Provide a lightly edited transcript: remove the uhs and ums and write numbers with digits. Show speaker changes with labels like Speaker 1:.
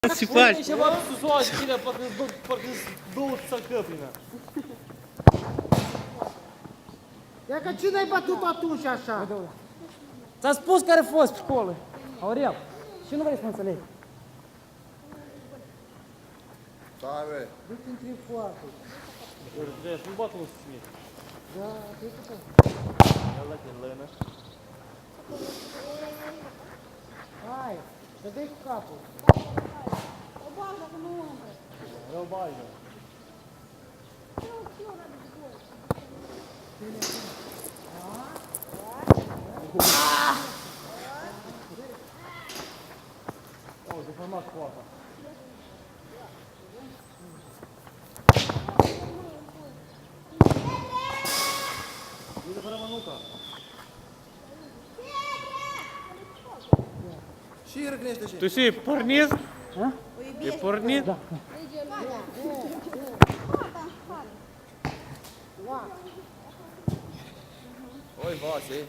Speaker 1: Se faci?
Speaker 2: Uite ceva susoare de tine, parcă-s două țăcăpine.
Speaker 3: Ia că cine ai bătut atunci așa?
Speaker 4: Ți-am spus care a fost școlă. Aurel, și nu vrei să mă înțelegi?
Speaker 5: Sare.
Speaker 3: Du-te în tricoată.
Speaker 2: Trebuie să nu bată un smit.
Speaker 3: Da, trebuie să
Speaker 2: Ia la tine, lână.
Speaker 3: Hai, să dai cu capul.
Speaker 6: O bagă că nu umbră.
Speaker 2: Eu bagă. Oh, deformat coata. Uite fără mănuca.
Speaker 5: Și răgnește și.
Speaker 1: Tu și pornit? E pornit?
Speaker 6: Gata în spate.
Speaker 5: Oi, Vase.